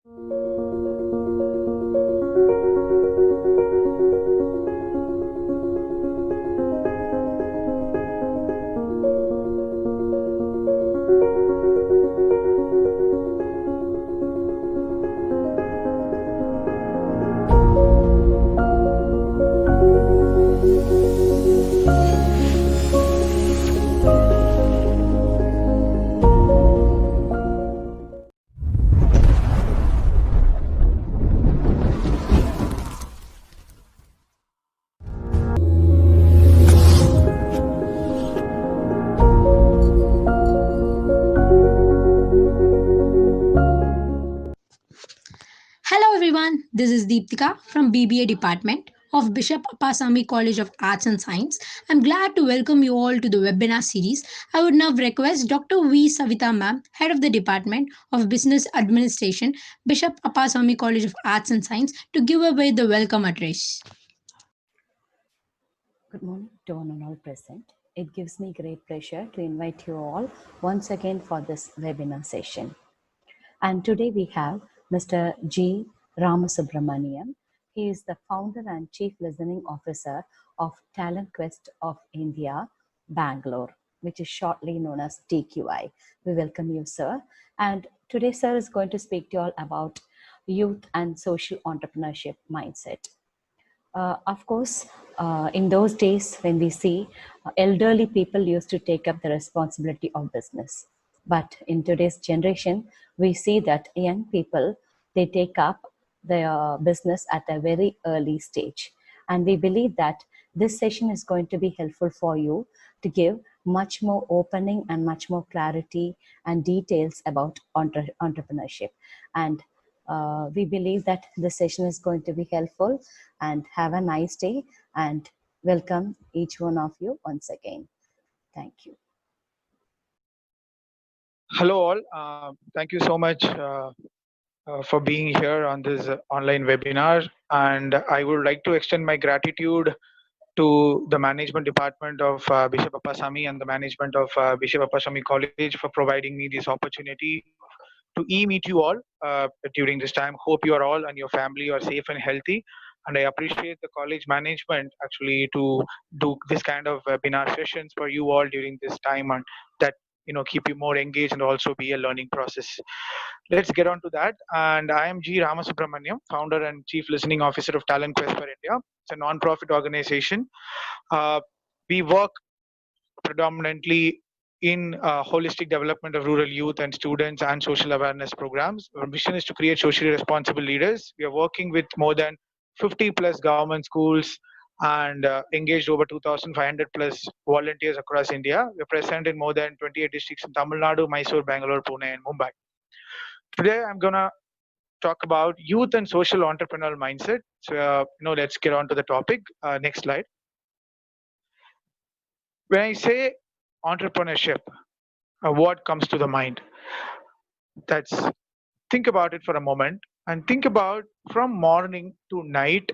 Hello everyone, this is Deeptika from BBA department of Bishop Appasamy College of Arts and Science. I'm glad to welcome you all to the webinar series. I would now request Dr. V. Savita ma'am, head of the department of Business Administration, Bishop Appasamy College of Arts and Science, to give away the welcome address. Good morning to one and all present. It gives me great pleasure to invite you all once again for this webinar session. And today we have Mr. G. Ramasubramaniam. He is the founder and chief listening officer of Talent Quest of India, Bangalore, which is shortly known as TQI. We welcome you, sir. And today, sir is going to speak to you all about youth and social entrepreneurship mindset. Of course, in those days when we see elderly people used to take up the responsibility of business. But in today's generation, we see that young people, they take up their business at a very early stage. And we believe that this session is going to be helpful for you to give much more opening and much more clarity and details about entrepreneurship. And we believe that this session is going to be helpful, and have a nice day, and welcome each one of you once again. Thank you. Hello all. Thank you so much for being here on this online webinar, and I would like to extend my gratitude to the management department of Bishop Appasamy and the management of Bishop Appasamy College for providing me this opportunity to meet you all during this time. Hope you are all and your family are safe and healthy, and I appreciate the college management actually to do this kind of webinar sessions for you all during this time, and that keep you more engaged and also be a learning process. Let's get on to that. And I am G. Ramasubramaniam, founder and chief listening officer of Talent Quest for India. It's a non-profit organization. We work predominantly in holistic development of rural youth and students and social awareness programs. Our mission is to create socially responsible leaders. We are working with more than 50 plus government schools and engaged over 2,500 plus volunteers across India. We're present in more than 28 districts in Tamil Nadu, Mysore, Bangalore, Pune, and Mumbai. Today, I'm gonna talk about youth and social entrepreneurial mindset. So, let's get on to the topic. Next slide. When I say entrepreneurship, what comes to the mind? That's think about it for a moment and think about from morning to night,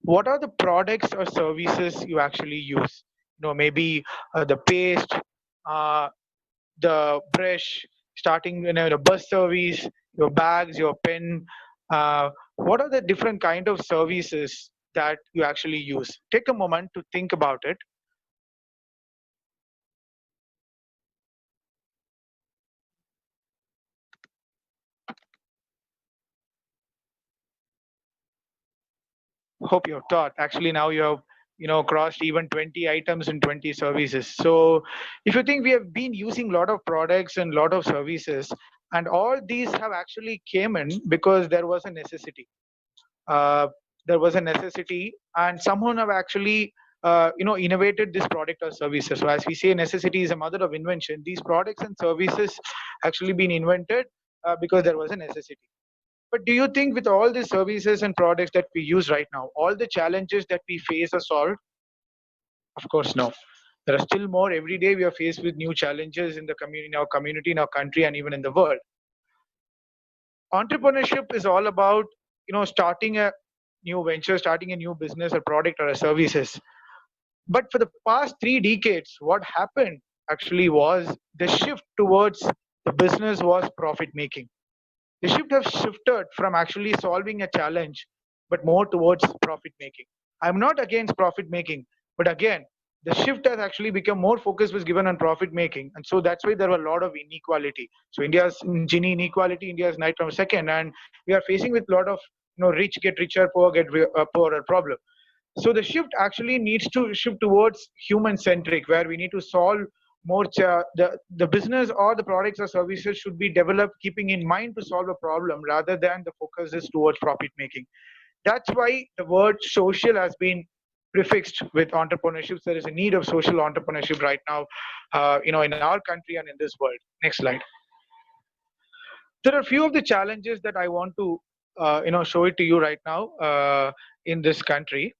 what are the products or services you actually use? Maybe the paste, the brush, starting the bus service, your bags, your pen. What are the different kind of services that you actually use? Take a moment to think about it. Hope you're taught. Actually, now you have crossed even 20 items and 20 services. So if you think we have been using a lot of products and a lot of services, and all these have actually came in because there was a necessity. There was a necessity, and someone have actually innovated this product or services. So as we say, necessity is a mother of invention. These products and services actually been invented because there was a necessity. But do you think with all the services and products that we use right now, all the challenges that we face are solved? Of course, no. There are still more. Every day we are faced with new challenges in the community, in our community, in our country, and even in the world. Entrepreneurship is all about starting a new venture, starting a new business, a product, or a services. But for the past 3 decades, what happened actually was the shift towards the business was profit making. The shift has shifted from actually solving a challenge, but more towards profit making. I'm not against profit making, but again, the shift has actually become more focus was given on profit making, and so that's why there were a lot of inequality. So India's in Gini inequality, India's night from second, and we are facing with a lot of rich get richer, poor get poorer problem. So the shift actually needs to shift towards human centric, where we need to solve more the business or the products or services should be developed keeping in mind to solve a problem rather than the focus is towards profit making. That's why the word social has been prefixed with entrepreneurship. There is a need of social entrepreneurship right now, in our country and in this world. Next slide. There are a few of the challenges that I want to, show it to you right now in this country.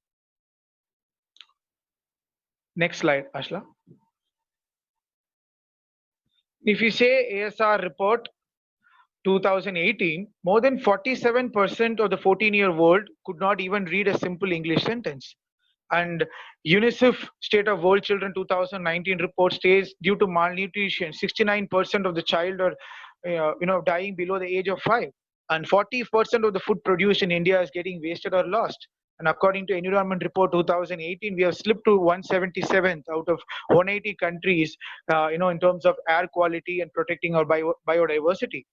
Next slide, Ashla. If you say ASR report 2018, more than 47% of the 14-year-old could not even read a simple English sentence. And UNICEF State of World Children 2019 report states due to malnutrition, 69% of the child are dying below the age of 5. And 40% of the food produced in India is getting wasted or lost. And according to Environment Report 2018, we have slipped to 177th out of 180 countries, in terms of air quality and protecting our biodiversity.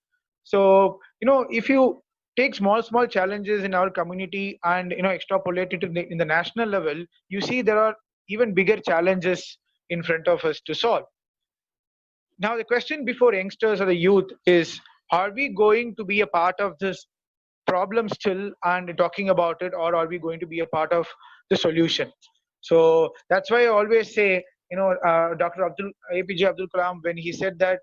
So, if you take small challenges in our community and extrapolate it in the national level, you see there are even bigger challenges in front of us to solve. Now, the question before youngsters or the youth is, are we going to be a part of this problem still and talking about it, or are we going to be a part of the solution? So that's why I always say, Dr. APJ Abdul Kalam, when he said that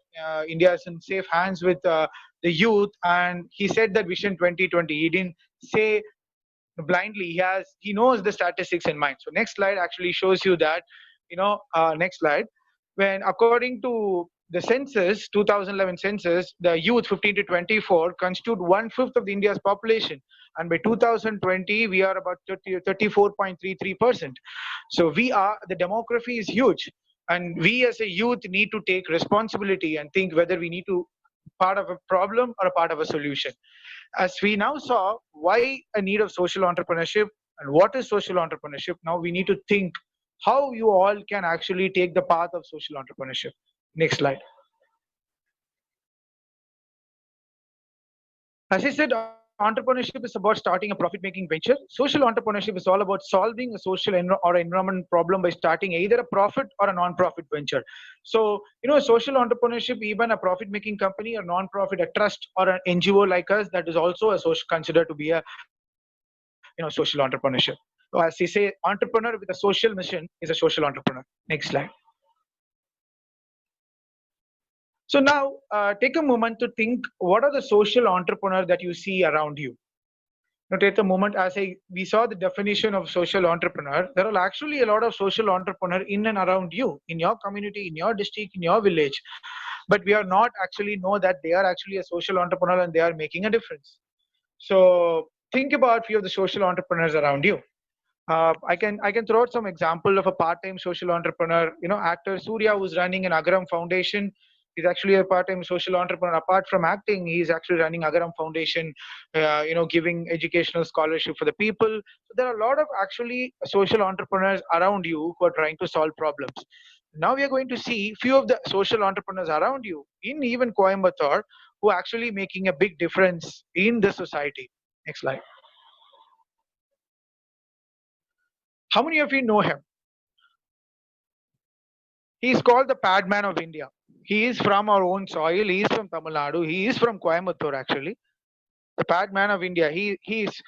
India is in safe hands with the youth, and he said that Vision 2020, he didn't say blindly. He knows the statistics in mind. So next slide actually shows you that, next slide. When according to the census, 2011 census, the youth 15 to 24 constitute 1/5 of the India's population, and by 2020 we are about 34.33%. So the demography is huge, and we as a youth need to take responsibility and think whether we need to part of a problem or a part of a solution. As we now saw why a need of social entrepreneurship and what is social entrepreneurship, now we need to think how you all can actually take the path of social entrepreneurship. Next slide. As I said, entrepreneurship is about starting a profit-making venture. Social entrepreneurship is all about solving a social or environment problem by starting either a profit or a non-profit venture. So, social entrepreneurship, even a profit-making company, a non-profit, a trust, or an NGO like us, that is also considered to be a, social entrepreneurship. So as we say, entrepreneur with a social mission is a social entrepreneur. Next slide. So now take a moment to think, what are the social entrepreneurs that you see around you? Now take a moment, we saw the definition of social entrepreneur. There are actually a lot of social entrepreneurs in and around you, in your community, in your district, in your village. But we are not actually know that they are actually a social entrepreneur and they are making a difference. So think about few of the social entrepreneurs around you. I can throw out some example of a part-time social entrepreneur. Actor Surya, who's running an Agaram Foundation. He's actually a part-time social entrepreneur. Apart from acting, he's actually running Agaram Foundation, giving educational scholarship for the people. So there are a lot of actually social entrepreneurs around you who are trying to solve problems. Now we are going to see few of the social entrepreneurs around you in even Coimbatore who are actually making a big difference in the society. Next slide. How many of you know him? He is called the Padman of India. He is from our own soil. He is from Tamil Nadu. He is from Coimbatore, actually. The Padman of India. He is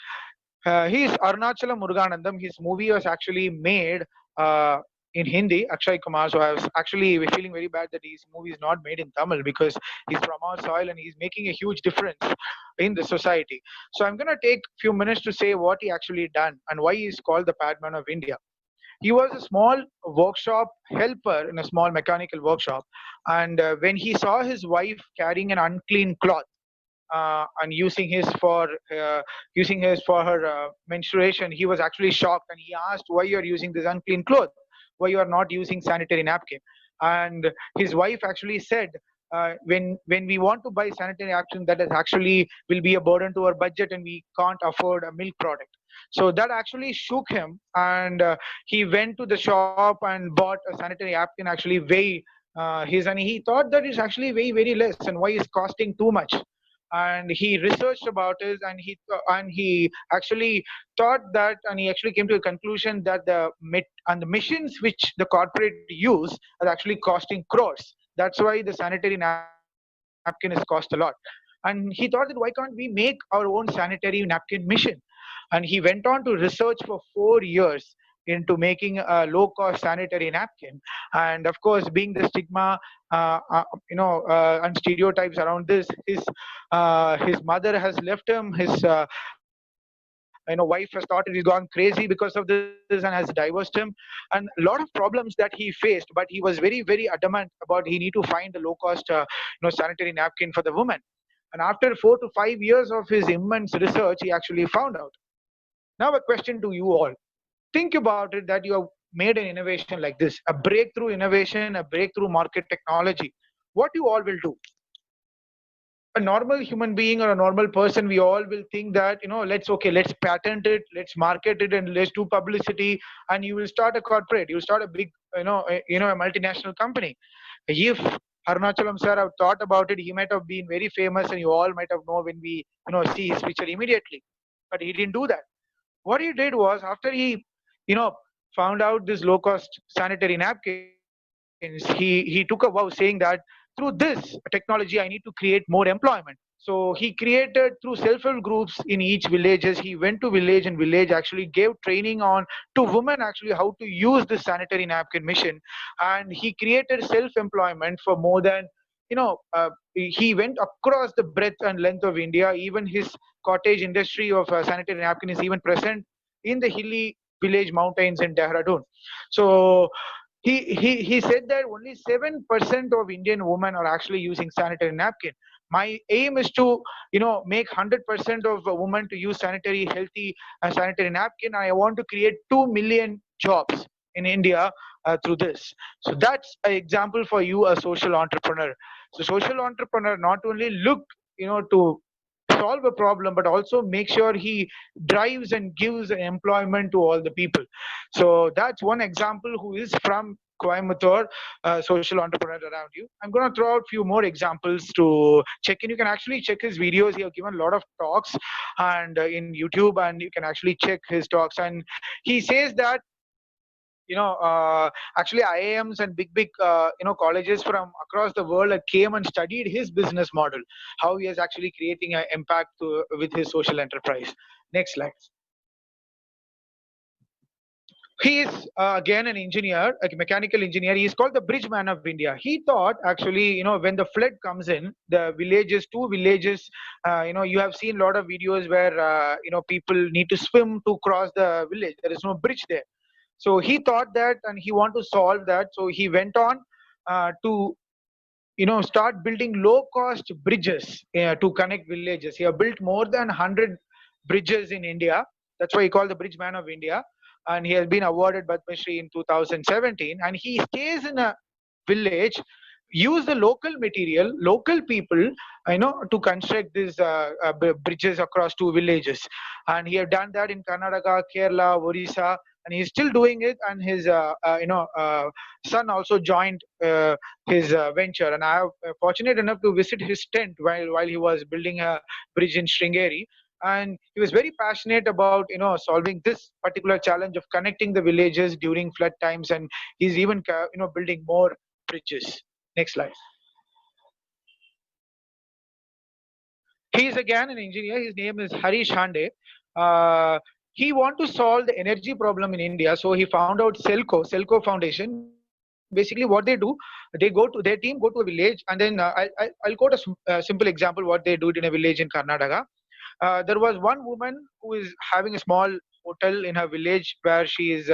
Arunachala Muruganandam. His movie was actually made in Hindi, Akshay Kumar. So I was actually feeling very bad that his movie is not made in Tamil, because he's from our soil and he's making a huge difference in the society. So I'm going to take a few minutes to say what he actually done and why he's called the Padman of India. He was a small workshop helper in a small mechanical workshop, and when he saw his wife carrying an unclean cloth and using his for her menstruation, he was actually shocked, and he asked, why you are using this unclean cloth, why you are not using sanitary napkin. And his wife actually said, when we want to buy sanitary napkin, that is actually will be a burden to our budget, and we can't afford a milk product. So that actually shook him, and he went to the shop and bought a sanitary napkin actually way his, and he thought that it's actually very less, and why is costing too much. And he researched about it, and he actually thought that, and he actually came to a conclusion that the machines which the corporate use are actually costing crores. That's why the sanitary napkin is cost a lot. And he thought that, why can't we make our own sanitary napkin mission? And he went on to research for 4 years into making a low cost sanitary napkin. And of course, being the stigma, and stereotypes around this, his mother has left him, his wife has thought he's gone crazy because of this and has divorced him, and a lot of problems that he faced. But he was very adamant about he need to find a low cost sanitary napkin for the woman. And after 4 to 5 years of his immense research, he actually found out. Now a question to you all: think about it, that you have made an innovation like this, a breakthrough innovation, a breakthrough market technology. What you all will do? A normal human being or a normal person, we all will think that, let's patent it, let's market it, and let's do publicity, and you will start a corporate, you'll start a big, a multinational company. If Arunachalam sir have thought about it, he might have been very famous, and you all might have known when we see his picture immediately. But he didn't do that. What he did was, after he you know found out this low cost sanitary napkins, he took a vow saying that, through this technology I need to create more employment. So he created, through self-help groups in each villages, he went to village and village, actually gave training on to women actually how to use this sanitary napkin mission. And he created self-employment for more than, he went across the breadth and length of India. Even his cottage industry of sanitary napkin is even present in the hilly village mountains in Dehradun. So he said that only 7% of Indian women are actually using sanitary napkin. My aim is to make 100% of women to use sanitary healthy sanitary napkin. I want to create 2 million jobs in India through this. So that's an example for you, a social entrepreneur. So social entrepreneur not only look to solve a problem, but also make sure he drives and gives employment to all the people. So that's one example who is from Coimbatore, social entrepreneur around you. I'm going to throw out a few more examples to check in. You can actually check his videos. He has given a lot of talks and in YouTube, and you can actually check his talks. And he says that actually IIMs and big colleges from across the world came and studied his business model, how he is actually creating an impact with his social enterprise. Next slide. He is again an engineer, a mechanical engineer. He is called the Bridgeman of India. He thought actually, when the flood comes in, the villages, two villages, you have seen a lot of videos where, people need to swim to cross the village. There is no bridge there. So he thought that, and he want to solve that. So he went on to start building low cost bridges to connect villages. He have built more than 100 bridges in India. That's why he called the Bridge Man of India. And he has been awarded Padma Shri in 2017. And he stays in a village, use the local material, local people, to construct these bridges across two villages. And he have done that in Karnataka, Kerala, Orissa, and he's still doing it. And his son also joined his venture. And I am fortunate enough to visit his tent while he was building a bridge in Sringeri. And he was very passionate about solving this particular challenge of connecting the villages during flood times. And he's even building more bridges. Next slide. He is again an engineer. His name is Harish Hande. He want to solve the energy problem in India, so he found out Selco Foundation. Basically, what they do, their team go to a village, and then I'll quote a simple example what they do in a village in Karnataka. There was one woman who is having a small hotel in her village where she is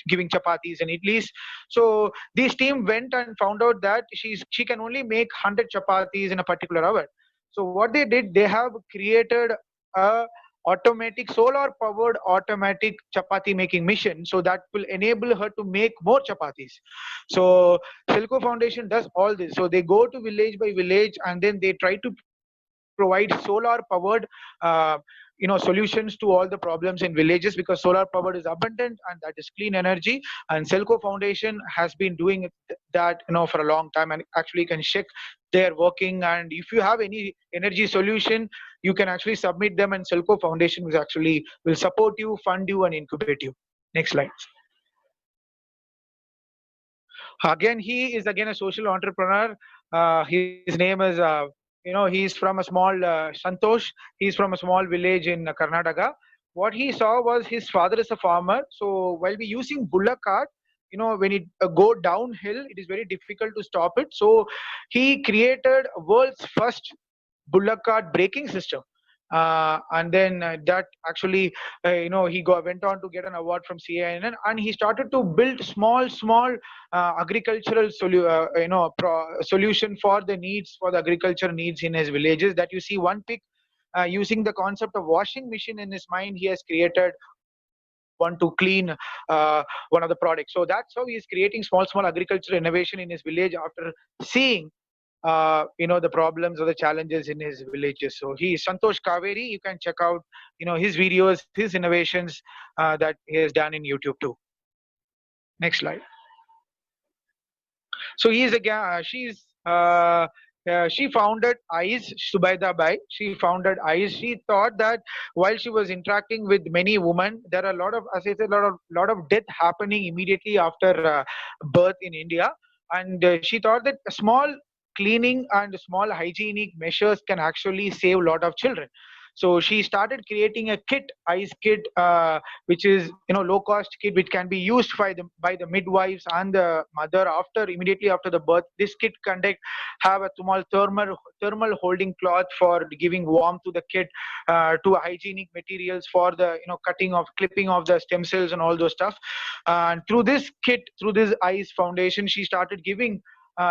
giving chapatis and idlis. So this team went and found out that she can only make 100 chapatis in a particular hour. So what they did, they have created a automatic solar powered automatic chapati making machine, so that will enable her to make more chapatis. So Silco Foundation does all this. So they go to village by village, and then they try to provide solar powered solutions to all the problems in villages, because solar power is abundant and that is clean energy. And Selco Foundation has been doing that for a long time, and actually can check their working. And if you have any energy solution, you can actually submit them, and Selco Foundation will support you, fund you, and incubate you. Next slide. Again, he is again a social entrepreneur. His name is he's from a small Santosh. He's from a small village in Karnataka. What he saw was his father is a farmer. So while we using bullock cart, when it go downhill, it is very difficult to stop it. So he created world's first bullock cart braking system. And then that actually went on to get an award from CINN, and he started to build small agricultural solution for the needs, for the agriculture needs in his villages. That you see one pig using the concept of washing machine in his mind, he has created one to clean one of the products. So that's how he is creating small agricultural innovation in his village after seeing the problems or the challenges in his villages. So he is Santosh Kaveri. You can check out his videos, his innovations that he has done in YouTube too. Next slide. So he is again. She founded ICE, Subaida Bai. She founded ICE. She thought that while she was interacting with many women, there are a lot of, as I said, lot of death happening immediately after birth in India, and she thought that a small cleaning and small hygienic measures can actually save a lot of children. So she started creating a kit, ICE kit, which is low cost kit, which can be used by the midwives and the mother after immediately after the birth. This kit conduct have a small thermal holding cloth for giving warmth to the kid, to hygienic materials for the clipping of the stem cells and all those stuff. And through this kit, through this ICE Foundation, she started giving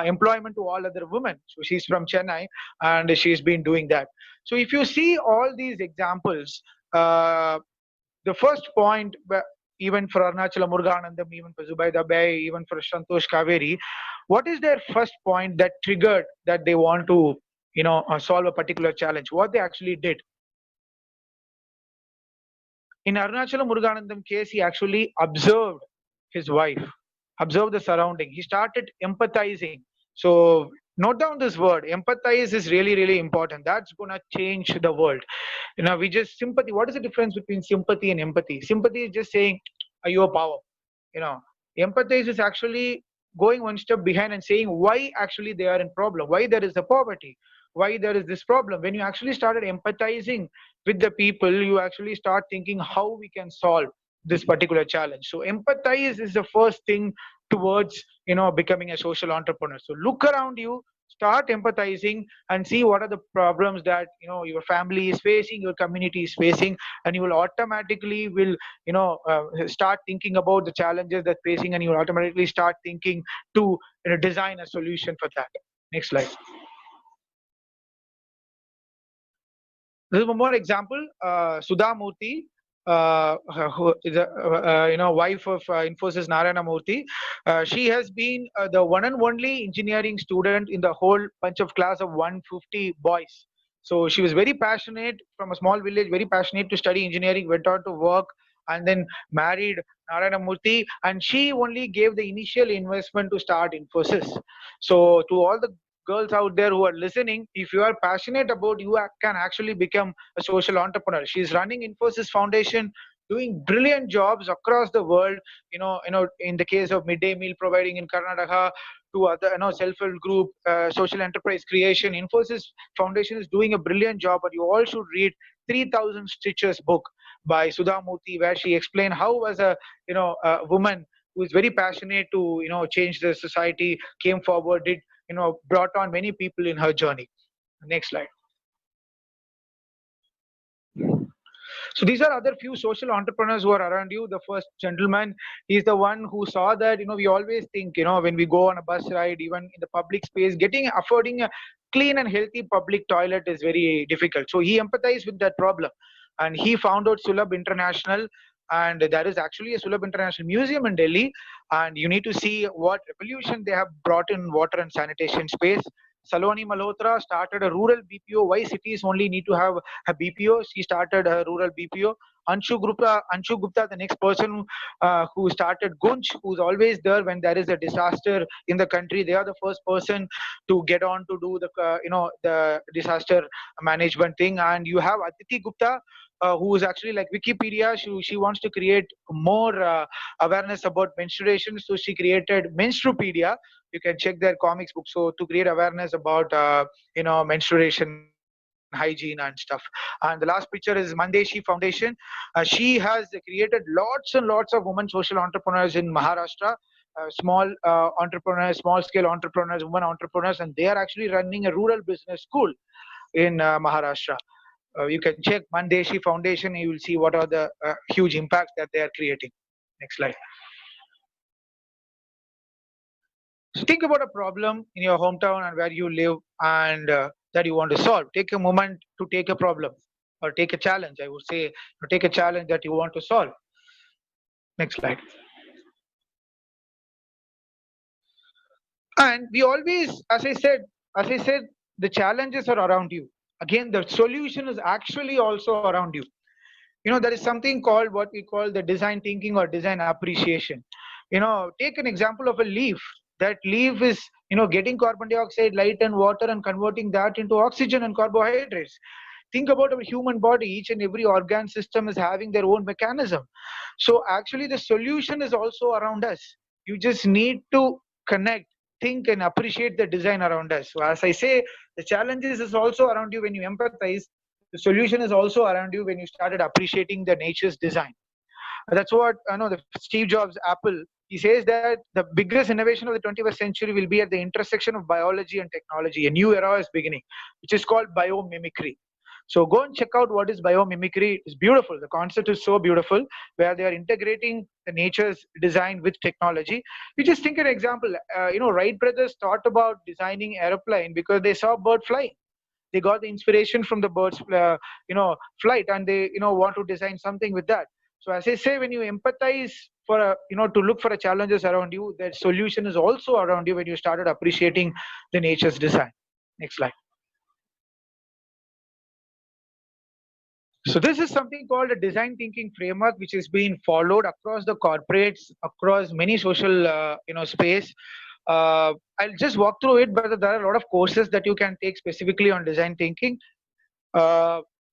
employment to all other women. So she's from Chennai, and she's been doing that. So if you see all these examples, the first point, even for Arunachala Muruganandam, even for Zubaida Bai, even for Santosh Kaveri, what is their first point that triggered that they want to solve a particular challenge? What they actually did. In Arunachala Muruganandam case, he actually observed his wife, observed the surrounding. He started empathizing. So note down this word. Empathize is really important. That's gonna change the world. We just sympathy. What is the difference between sympathy and empathy? Sympathy is just saying, "Are you a power?" You know, Empathize is actually going one step behind and saying why actually they are in problem, why there is a poverty, why there is this problem. When you actually started empathizing with the people, you actually start thinking how we can solve this particular challenge. So empathize is the first thing towards becoming a social entrepreneur. So look around you, start empathizing, and see what are the problems that your family is facing, your community is facing, and you will automatically will start thinking about the challenges that facing, and you will automatically start thinking to design a solution for that. Next slide. This is one more example. Sudha Murthy, who is a wife of Infosys Narayana Murthy. She has been the one and only engineering student in the whole bunch of class of 150 boys. So she was very passionate from a small village, very passionate to study engineering, went on to work, and then married Narayana Murthy. And she only gave the initial investment to start Infosys. So to all the girls out there who are listening, if you are passionate about, you can actually become a social entrepreneur. She's running Infosys Foundation, doing brilliant jobs across the world. In the case of midday meal providing in Karnataka, to other self-help group, social enterprise creation. Infosys Foundation is doing a brilliant job, but you all should read 3000 Stitches book by Sudha Murthy, where she explained how as a woman who is very passionate to change the society, came forward, did brought on many people in her journey. Next slide. So these are other few social entrepreneurs who are around you. The first gentleman, he's the one who saw that we always think when we go on a bus ride, even in the public space, affording a clean and healthy public toilet is very difficult. So he empathized with that problem. and he found out Sulabh International. And there is actually a Sulabh International Museum in Delhi, and you need to see what revolution they have brought in water and sanitation space. Saloni Malhotra started a rural BPO. Why cities only need to have a BPO? She started a rural BPO. Anshu Gupta, the next person who started Gunj, who's always there when there is a disaster in the country. They are the first person to get on to do the the disaster management thing. And you have Aditi Gupta, who is actually like Wikipedia. She wants to create more awareness about menstruation, so she created Menstrupedia. You can check their comics book. So to create awareness about menstruation hygiene and stuff. And the last picture is Mandeshi Foundation. She has created lots and lots of women social entrepreneurs in Maharashtra. Small entrepreneurs, small scale entrepreneurs, women entrepreneurs, and they are actually running a rural business school in Maharashtra. You can check Mandeshi Foundation. You will see what are the huge impacts that they are creating. Next slide. So think about a problem in your hometown and where you live, and that you want to solve. Take a moment to take a problem or take a challenge. I would say take a challenge that you want to solve. Next slide. And we always, as I said, the challenges are around you. Again, the solution is actually also around you. There is something called what we call the design thinking or design appreciation. Take an example of a leaf. That leaf is getting carbon dioxide, light and water, and converting that into oxygen and carbohydrates. Think about our human body. Each and every organ system is having their own mechanism. So actually the solution is also around us. You just need to connect, think, and appreciate the design around us. So as I say, the challenges is also around you when you empathize. The solution is also around you when you started appreciating the nature's design. That's what I know. The Steve Jobs, Apple, he says that the biggest innovation of the 21st century will be at the intersection of biology and technology. A new era is beginning, which is called biomimicry. So go and check out what is biomimicry. It's beautiful. The concept is so beautiful, where they are integrating the nature's design with technology. You just think an example. Wright brothers thought about designing aeroplane because they saw bird flying. They got the inspiration from the bird's flight, and they want to design something with that. So as I say, when you empathize for to look for the challenges around you, the solution is also around you when you started appreciating the nature's design. Next slide. So this is something called a design thinking framework, which is being followed across the corporates, across many social space. I'll just walk through it, but there are a lot of courses that you can take specifically on design thinking.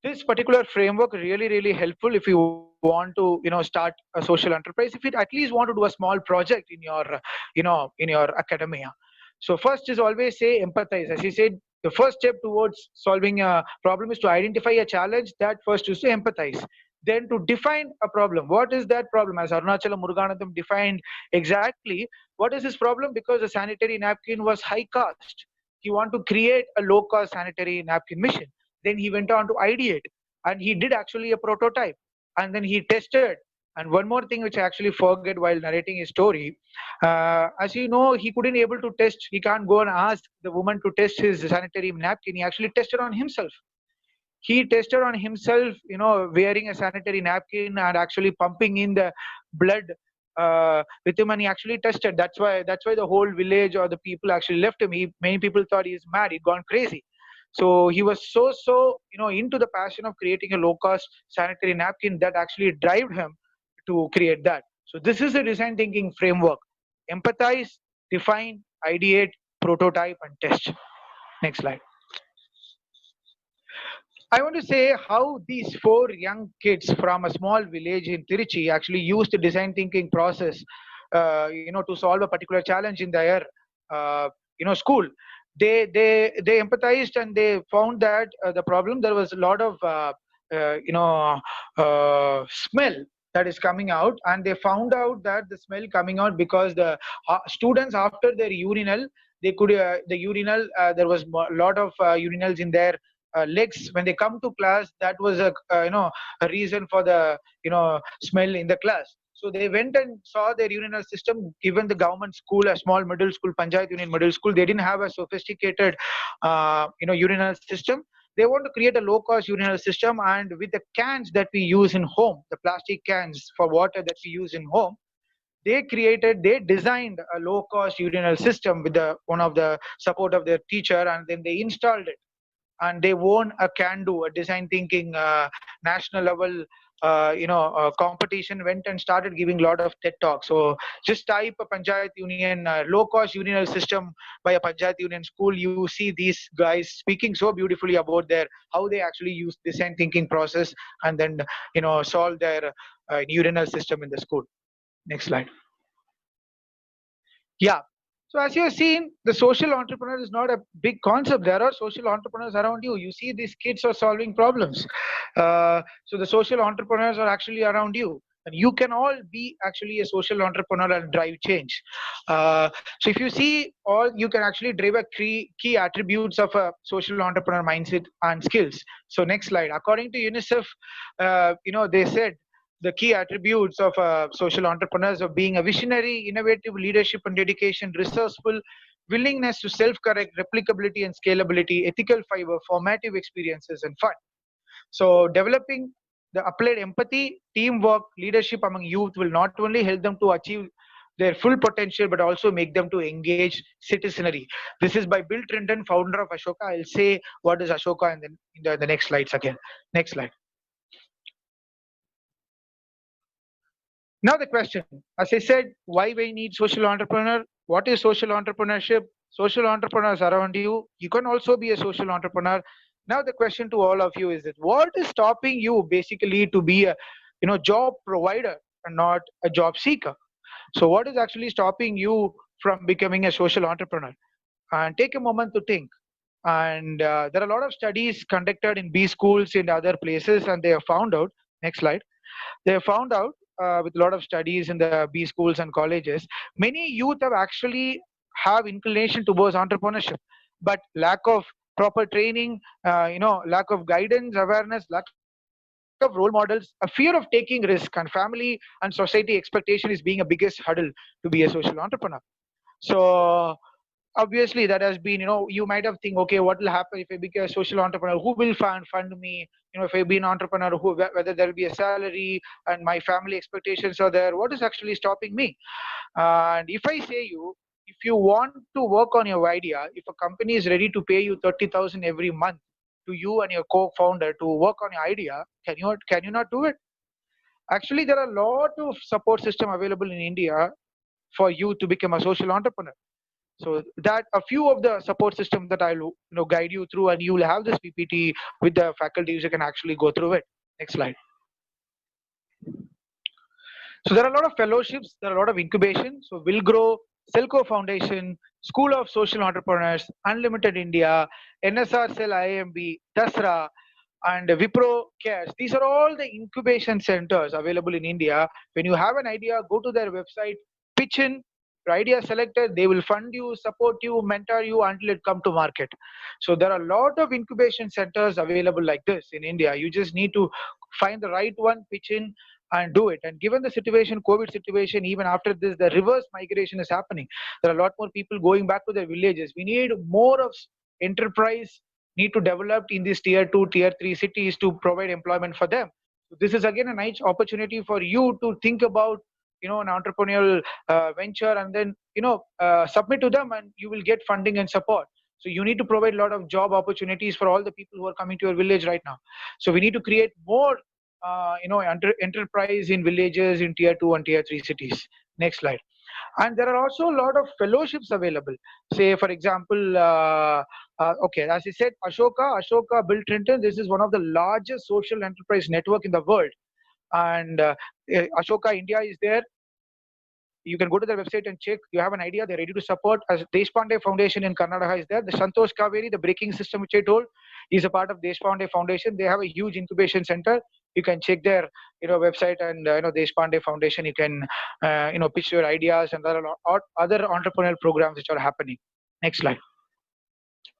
This particular framework really, really helpful if you want to start a social enterprise. If you at least want to do a small project in your in your academia. So first is always say empathize. As you said, the first step towards solving a problem is to identify a challenge. That first is to empathize. Then to define a problem. What is that problem? As Arunachalam Muruganathan defined exactly, what is this problem? Because the sanitary napkin was high cost. He wanted to create a low cost sanitary napkin mission. Then he went on to ideate, and he did actually a prototype, and then he tested. And one more thing which I actually forget while narrating his story, as you know, he couldn't able to test. He can't go and ask the woman to test his sanitary napkin. He actually tested on himself. He tested on himself, wearing a sanitary napkin and actually pumping in the blood with him, and he actually tested. That's why the whole village or the people actually left him. Many people thought he's mad, he'd gone crazy. So he was so into the passion of creating a low cost sanitary napkin that actually drove him to create that. So this is a design thinking framework: empathize, define, ideate, prototype, and test. Next slide. I want to say how these four young kids from a small village in Tiruchi actually used the design thinking process, to solve a particular challenge in their, school. They empathized, and they found that the problem, there was a lot of smell that is coming out, and they found out that the smell coming out because the students after their urinal, they could the urinal, there was a lot of urinals in their legs when they come to class. That was a reason for the smell in the class. So they went and saw their urinal system. Given the government school, a small middle school, Panchayat Union Middle School, they didn't have a sophisticated urinal system. they want to create a low-cost urinal system, and with the cans that we use in home, the plastic cans for water that we use in home, they designed a low-cost urinal system with the one of the support of their teacher, and then they installed it, and they won a can do a design thinking national level competition, went and started giving a lot of TED talks. So just type a Panchayat Union low cost urinal system by a Panchayat Union school, you see these guys speaking so beautifully about their how they actually use design thinking process, and then solve their urinal system in the school. Next slide. Yeah. So as you have seen, the social entrepreneur is not a big concept. There are social entrepreneurs around you. You see, these kids are solving problems. So the social entrepreneurs are actually around you. And you can all be actually a social entrepreneur and drive change. So if you see, all you can actually drive a key attributes of a social entrepreneur mindset and skills. So next slide. According to UNICEF, they said the key attributes of social entrepreneurs of being a visionary, innovative, leadership and dedication, resourceful, willingness to self-correct, replicability and scalability, ethical fiber, formative experiences and fun. So developing the applied empathy, teamwork, leadership among youth will not only help them to achieve their full potential, but also make them to engage citizenry. This is by Bill Trinton, founder of Ashoka. I'll say what is Ashoka and then in the next slides again. Next slide. Now the question, as I said, why we need social entrepreneur? What is social entrepreneurship? Social entrepreneurs around you. You can also be a social entrepreneur. Now the question to all of you is that what is stopping you basically to be a job provider and not a job seeker? So what is actually stopping you from becoming a social entrepreneur? And take a moment to think. And there are a lot of studies conducted in B schools in other places, and they have found out. Next slide. They have found out with a lot of studies in the B schools and colleges, many youth have actually have inclination towards entrepreneurship, but lack of proper training, lack of guidance, awareness, lack of role models, a fear of taking risk, and family and society expectation is being a biggest hurdle to be a social entrepreneur. So obviously that has been, you might have think, okay, what will happen if I become a social entrepreneur? Who will fund me? If I be an entrepreneur, whether there will be a salary and my family expectations are there, what is actually stopping me? And if I say you, if you want to work on your idea, if a company is ready to pay you 30,000 every month to you and your co-founder to work on your idea, can you not do it? Actually, there are a lot of support system available in India for you to become a social entrepreneur. So that a few of the support systems that I'll guide you through, and you will have this PPT with the faculties. You can actually go through it. Next slide. So there are a lot of fellowships, there are a lot of incubation. So Will Grow, Selco Foundation, School of Social Entrepreneurs, Unlimited India, NSR Cell IMB, Dasra, and Wipro Cares. These are all the incubation centers available in India. When you have an idea, go to their website, pitch in, your idea selected, they will fund you, support you, mentor you until it come to market. So there are a lot of incubation centers available like this in India. You just need to find the right one, pitch in, and do it. And given the situation, COVID situation, even after this, the reverse migration is happening. There are a lot more people going back to their villages. We need more of enterprise need to develop in these tier 2, tier 3 cities to provide employment for them. So this is again a nice opportunity for you to think about an entrepreneurial venture, and then submit to them, and you will get funding and support. So you need to provide a lot of job opportunities for all the people who are coming to your village right now. So we need to create more enterprise in villages in tier 2 and tier 3 cities. Next slide. And there are also a lot of fellowships available. Say for example, okay, as I said, Ashoka Bill Trinton, this is one of the largest social enterprise network in the world. And Ashoka India is there. You can go to their website and check. You have an idea, they're ready to support. As Deshpande Foundation in Karnataka is there. The Santosh Kaveri, the braking system which I told, is a part of Deshpande Foundation. They have a huge incubation center. You can check their website, and Deshpande Foundation. You can pitch your ideas, and there are other entrepreneurial programs which are happening. Next slide.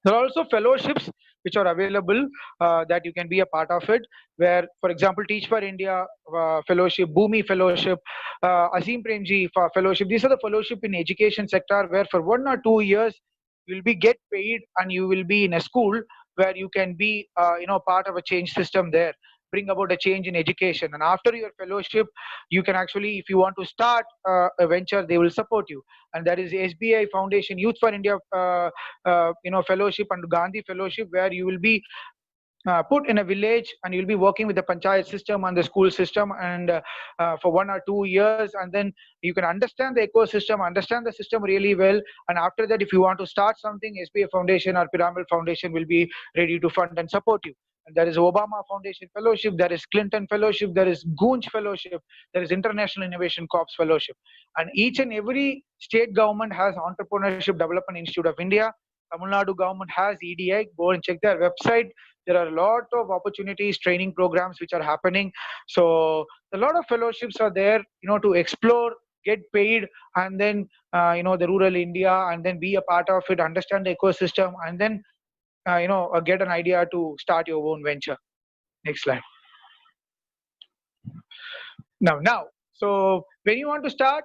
There are also fellowships which are available that you can be a part of it, where, for example, Teach for India fellowship, Bhumi fellowship, Azim Premji fellowship. These are the fellowship in education sector where for 1 or 2 years you will be get paid, and you will be in a school where you can be part of a change system there, bring about a change in education. And after your fellowship, you can actually, if you want to start a venture, they will support you. And that is SBI Foundation Youth for India fellowship and Gandhi fellowship, where you will be put in a village and you'll be working with the panchayat system and the school system, and for 1 or 2 years, and then you can understand the ecosystem, understand the system really well. And after that, if you want to start something, SBA Foundation or Pyramid Foundation will be ready to fund and support you. And there is Obama Foundation Fellowship, there is Clinton Fellowship, there is Goonj Fellowship, there is International Innovation Corps Fellowship. And each and every state government has Entrepreneurship Development Institute of India. Tamil Nadu government has EDI. Go and check their website. There are a lot of opportunities, training programs which are happening. So a lot of fellowships are there, to explore, get paid, and then the rural India, and then be a part of it, understand the ecosystem, and then get an idea to start your own venture. Next slide. Now, so when you want to start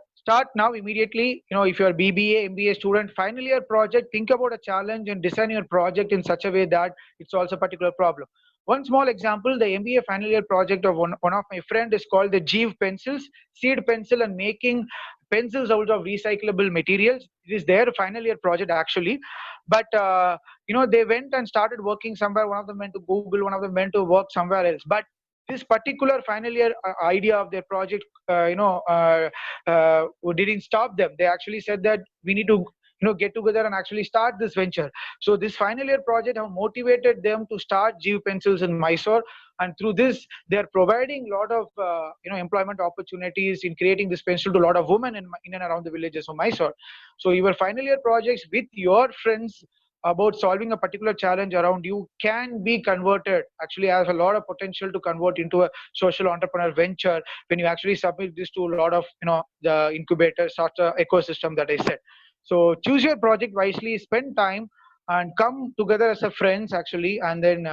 now immediately. If you're a BBA, MBA student, final year project, think about a challenge and design your project in such a way that it solves a particular problem. One small example, the MBA final year project of one of my friend is called the Jeev pencils, seed pencil and making pencils out of recyclable materials. It is their final year project actually. But they went and started working somewhere. One of them went to Google, one of them went to work somewhere else. But this particular final year idea of their project, didn't stop them. They actually said that we need to get together and actually start this venture. So this final year project have motivated them to start Jeev Pencils in Mysore, and through this they are providing a lot of employment opportunities in creating this pencil to a lot of women in and around the villages of Mysore. So your final year projects with your friends about solving a particular challenge around you can be converted, actually has a lot of potential to convert into a social entrepreneur venture when you actually submit this to a lot of the incubators, such a ecosystem that I said. So choose your project wisely, spend time and come together as a friends actually, and then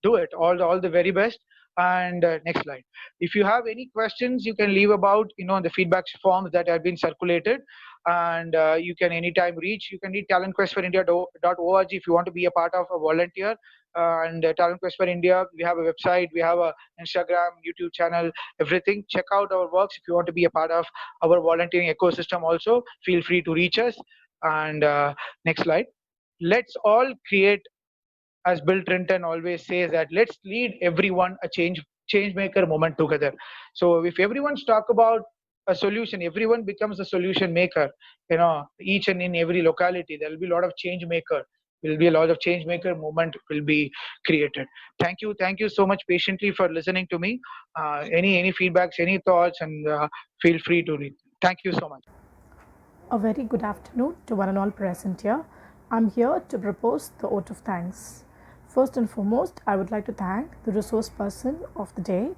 do it. All the very best. And next slide. If you have any questions, you can leave about the feedback forms that have been circulated, and you can anytime reach. You can read talentquestforindia.org if you want to be a part of a volunteer. And Talent Quest for India, we have a website, we have a Instagram, YouTube channel, everything. Check out our works if you want to be a part of our volunteering ecosystem. Also, feel free to reach us. And next slide. Let's all create, as Bill Clinton always says, that let's lead everyone a change maker moment together. So if everyone talk about a solution, everyone becomes a solution maker. Each and in every locality, there will be a lot of change maker. Will be a lot of change maker movement will be created. Thank you so much patiently for listening to me. Any feedbacks, any thoughts, and feel free to read. Thank you so much. A very good afternoon to one and all present here. I'm here to propose the vote of thanks. First and foremost, I would like to thank the resource person of the day,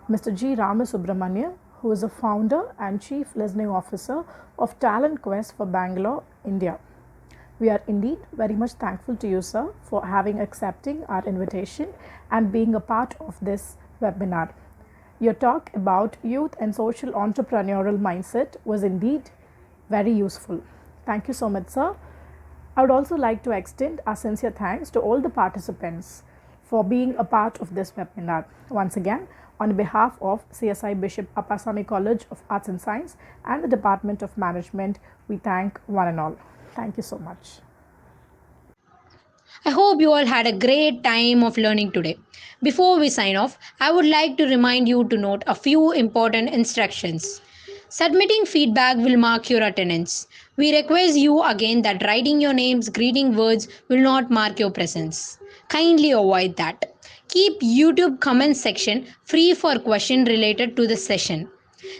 Mr. G. Ramasubramaniam, who is a founder and Chief Listening Officer of Talent Quest for Bangalore, India. We are indeed very much thankful to you, sir, for accepting our invitation and being a part of this webinar. Your talk about youth and social entrepreneurial mindset was indeed very useful. Thank you so much, sir. I would also like to extend our sincere thanks to all the participants for being a part of this webinar. Once again, on behalf of CSI Bishop Appasamy College of Arts and Science and the Department of Management, we thank one and all. Thank you so much. I hope you all had a great time of learning today. Before we sign off, I would like to remind you to note a few important instructions. Submitting feedback will mark your attendance. We request you again that writing your names, greeting words will not mark your presence. Kindly avoid that. Keep YouTube comment section free for question related to the session.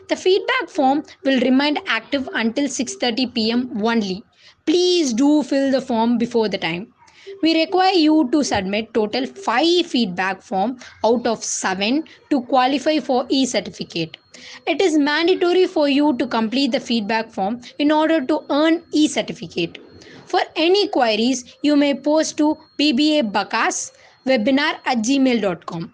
The feedback form will remain active until 6:30 p.m. only. Please do fill the form before the time. We require you to submit total 5 feedback form out of 7 to qualify for e-certificate. It is mandatory for you to complete the feedback form in order to earn e-certificate. For any queries, you may post to bbabacaswebinar@gmail.com.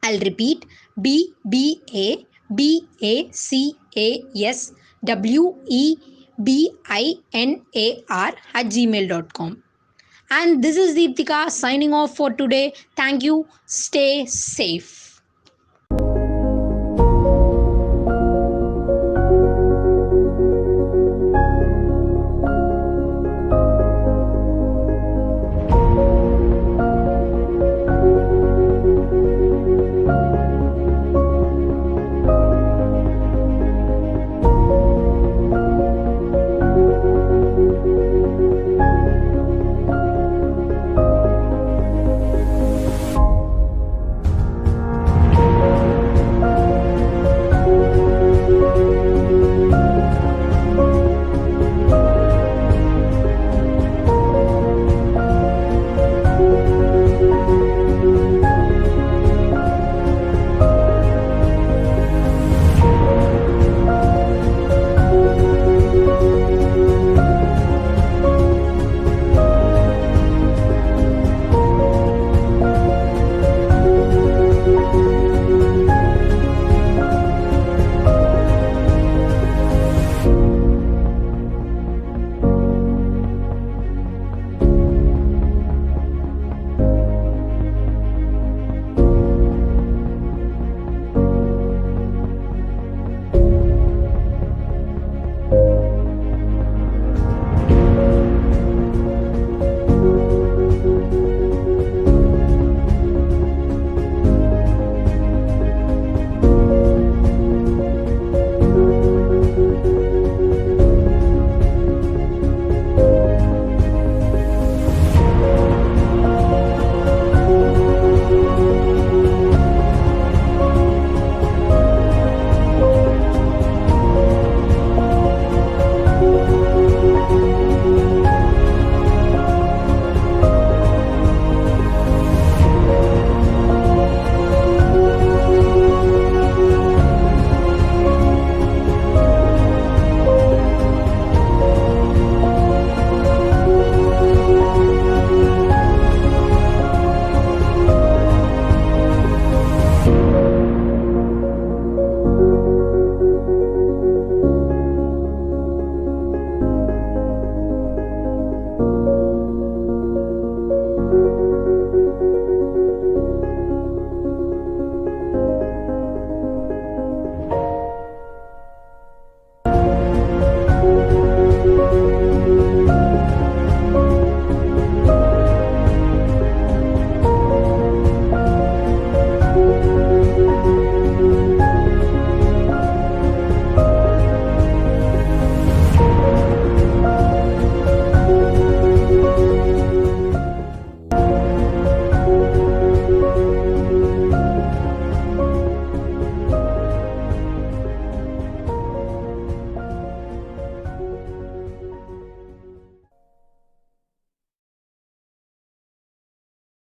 I'll repeat, bbabacaswebinar@gmail.com. And this is Deeptika signing off for today. Thank you. Stay safe.